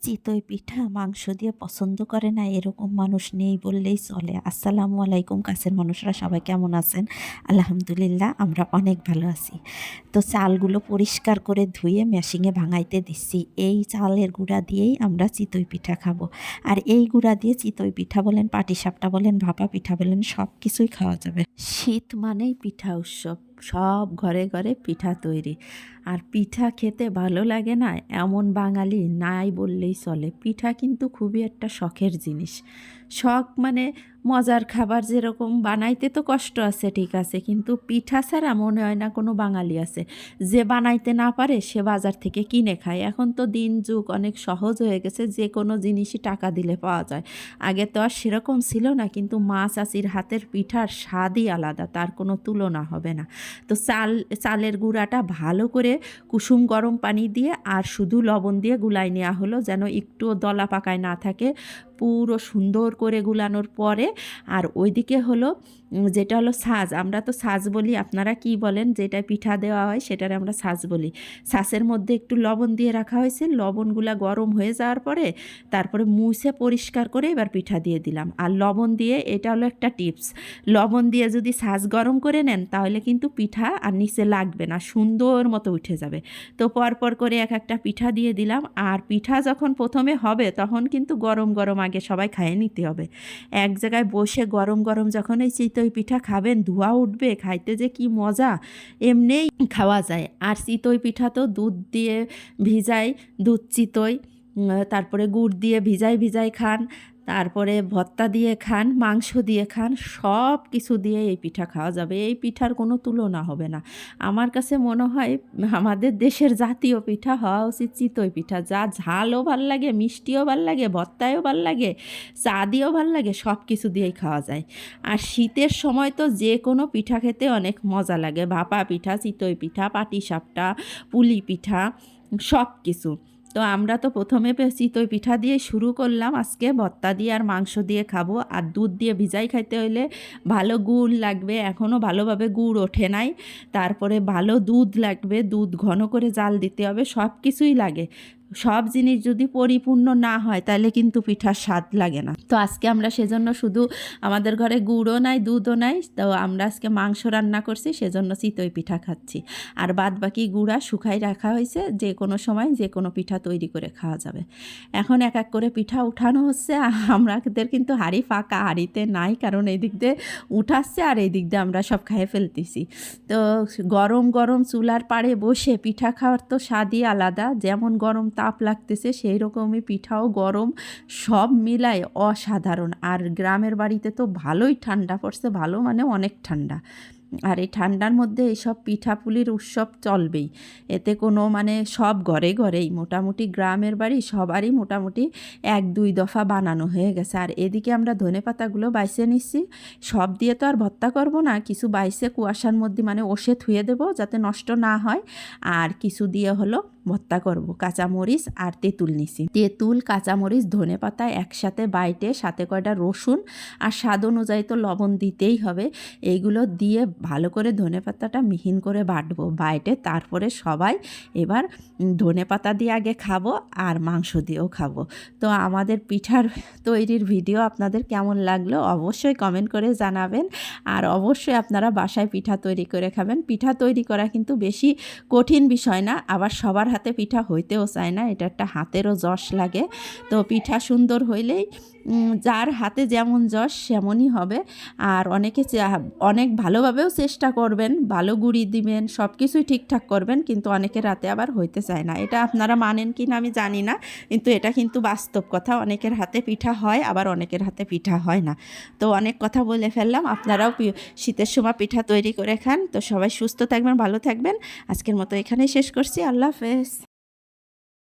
চিতই পিঠা মাংস দিয়ে পছন্দ করে না এরকম মানুষ নেই বললেই চলে। আসসালামু আলাইকুম কাছের মানুষরা সবাই কেমন আছেন? আলহামদুলিল্লাহ আমরা অনেক ভালো আছি। তো চালগুলো পরিষ্কার করে ধুয়ে মেশিনে ভাঙাইতে দিচ্ছি। এই চালের গুঁড়া দিয়েই আমরা চিতই পিঠা খাবো। আর এই গুঁড়া দিয়ে চিতই পিঠা বলেন, পাটিসাপটা বলেন, ভাপা পিঠা বলেন সব কিছুই খাওয়া যাবে। শীত মানেই পিঠা উৎসব। সব ঘরে ঘরে পিঠা তৈরি। আর পিঠা খেতে ভালো লাগে না এমন বাঙালি নাই বললেই চলে। পিঠা কিন্তু খুবই একটা শখের জিনিস। শখ মানে মজার খাবার যেরকম বানাইতে তো কষ্ট আছে ঠিক আছে, কিন্তু পিঠা ছাড়া মনে হয় না কোনো বাঙালি আছে যে বানাইতে না পারে সে বাজার থেকে কিনে খায়। এখন তো দিন যুগ অনেক সহজ হয়ে গেছে, যে কোনো জিনিসই টাকা দিলে পাওয়া যায়। আগে তো আর সেরকম ছিল না, কিন্তু মা চাচির হাতের পিঠার স্বাদই আলাদা, তার কোনো তুলনা হবে না। তো চালের গুঁড়াটা ভালো করে কুসুম গরম পানি দিয়ে আর শুধু লবণ দিয়ে গুলাই নেওয়া হলো, যেন একটুও দলা পাকায় না থাকে। পুরো সুন্দর করে গুলানোর পরে আর ওইদিকে হলো যেটা হলো সাজ, আমরা তো সাজ বলি, আপনারা কি বলেন? যেটা পিঠা দেওয়া হয় সেটারে আমরা সাজ বলি। সাজের মধ্যে একটু লবণ দিয়ে রাখা হয়েছে, লবণগুলা গরম হয়ে যাওয়ার পরে তারপরে মুছে পরিষ্কার করে এবার পিঠা দিয়ে দিলাম। আর লবণ দিয়ে, এটা হলো একটা টিপস, লবণ দিয়ে যদি সাজ গরম করে নেন তাহলে কিন্তু পিঠা আর নিচে লাগবে না, সুন্দর মতো উঠে যাবে। তো পরপর করে এক একটা পিঠা দিয়ে দিলাম। আর পিঠা যখন প্রথমে হবে তখন কিন্তু গরম গরম আগে সবাই খাইয়ে নিতে হবে। এক জায়গায় বসে গরম গরম যখন এই চিতই পিঠা খাবেন, ধোঁয়া উঠবে, খাইতে যে কি মজা, এমনিই খাওয়া যায়। আর চিতই পিঠা তো দুধ দিয়ে ভিজাই, দুধ চিতই, তারপরে গুড় দিয়ে ভিজাই ভিজাই খান, তারপরে ভর্তা দিয়ে খান, মাংস দিয়ে খান, সব কিছু দিয়ে এই পিঠা খাওয়া যাবে। এই পিঠার কোনো তুলনা হবে না। আমার কাছে মনে হয় আমাদের দেশের জাতীয় পিঠা হওয়া উচিত চিতই পিঠা। যা ঝালও ভাল লাগে, মিষ্টিও ভাল লাগে, ভর্তায়ও ভাল লাগে, চা দিয়েও ভাল লাগে, সব কিছু দিয়েই খাওয়া যায়। আর শীতের সময় তো যে কোনো পিঠা খেতে অনেক মজা লাগে। ভাপা পিঠা, চিতই পিঠা, পাটিসাপটা, পুলি পিঠা, সব কিছু। তো আমরা তো প্রথমে চিতই পিঠা দিয়ে শুরু করলাম, আজকে ভর্তা দিয়ে আর মাংস দিয়ে খাবো। আর দুধ দিয়ে ভিজাই খাইতে হইলে ভালো গুড় লাগবে, এখনও ভালোভাবে গুড় ওঠে নাই। তারপরে ভালো দুধ লাগবে, দুধ ঘন করে জাল দিতে হবে, সব কিছুই লাগে। সব জিনিস যদি পরিপূর্ণ না হয় তাহলে কিন্তু পিঠার স্বাদ লাগে না। তো আজকে আমরা সেজন্য শুধু, আমাদের ঘরে গুড়ও নাই দুধও নাই, তো আমরা আজকে মাংস রান্না করছি, সেজন্য চিতই পিঠা খাচ্ছি। আর বাদ বাকি গুঁড়া শুকাই রাখা হয়েছে, যে কোনো সময় যে কোনো পিঠা তৈরি করে খাওয়া যাবে। এখন এক এক করে পিঠা উঠানো হচ্ছে। আমাদের কিন্তু হাঁড়ি ফাঁকা, হাঁড়িতে নাই, কারণ এই দিক দিয়ে উঠাচ্ছে আর এই দিক দিয়ে আমরা সব খাইয়ে ফেলতেছি। তো গরম গরম চুলার পাড়ে বসে পিঠা খাওয়ার তো স্বাদই আলাদা। যেমন গরম তাপ লাগতেছে সেই রকমই পিঠাও গরম, সব মিলায় অসাধারণ। আর গ্রামের বাড়িতে তো ভালোই ঠান্ডা পড়ছে, ভালো মানে অনেক ঠান্ডা। আর এই ঠান্ডার মধ্যে এইসব পিঠাপুলির উৎসব চলবেই, এতে কোনো মানে সব ঘরে ঘরেই মোটামুটি গ্রামের বাড়ি সবারই মোটামুটি এক দুই দফা বানানো হয়ে গেছে। আর এদিকে আমরা ধনেপাতাগুলো বাইছে নিচ্ছি, সব দিয়ে তো আর ভর্তা করব না, কিছু বাইছে কুয়াশার মধ্যে মানে ওষে থুয়ে দেবো যাতে নষ্ট না হয়। আর কিছু দিয়ে হলো ভর্তা করব। কাঁচামরিচ আর তেঁতুল নিছি, তেঁতুল, কাঁচামরিচ, ধনেপাতা একসাথে বাইটে, সাথে কয়টা রসুন আর স্বাদ অনুযায়ী তো লবণ দিতেই হবে। এইগুলো দিয়ে ভালো করে ধনেপাতাটা মিহিন করে বাটবো, বাইটে তারপরে সবাই এবার ধনেপাতা দিয়ে আগে খাবো আর মাংস দিয়েও খাবো। তো আমাদের পিঠার তৈরির ভিডিও আপনাদের কেমন লাগলো অবশ্যই কমেন্ট করে জানাবেন। আর অবশ্যই আপনারা বাসায় পিঠা তৈরি করে খাবেন। পিঠা তৈরি করা কিন্তু বেশি কঠিন বিষয় না, আবার সবার হাতে পিঠা হইতেও চায় না, এটা একটা হাতেরও যশ লাগে। তো পিঠা সুন্দর হইলেই যার হাতে যেমন যশ সেমনই হবে। আর অনেকে অনেক ভালোভাবেও চেষ্টা করবেন, ভালো গুঁড়ি দিবেন, সব কিছুই ঠিকঠাক করবেন, কিন্তু অনেকের হাতে আবার হইতে চায় না। এটা আপনারা মানেন কি না আমি জানি না, কিন্তু এটা কিন্তু বাস্তব কথা। অনেকের হাতে পিঠা হয়, আবার অনেকের হাতে পিঠা হয় না। তো অনেক কথা বলে ফেললাম, আপনারাও শীতের সময় পিঠা তৈরি করে খান। তো সবাই সুস্থ থাকবেন, ভালো থাকবেন। আজকের মতো এখানেই শেষ করছি। আল্লাহ হাফেজ।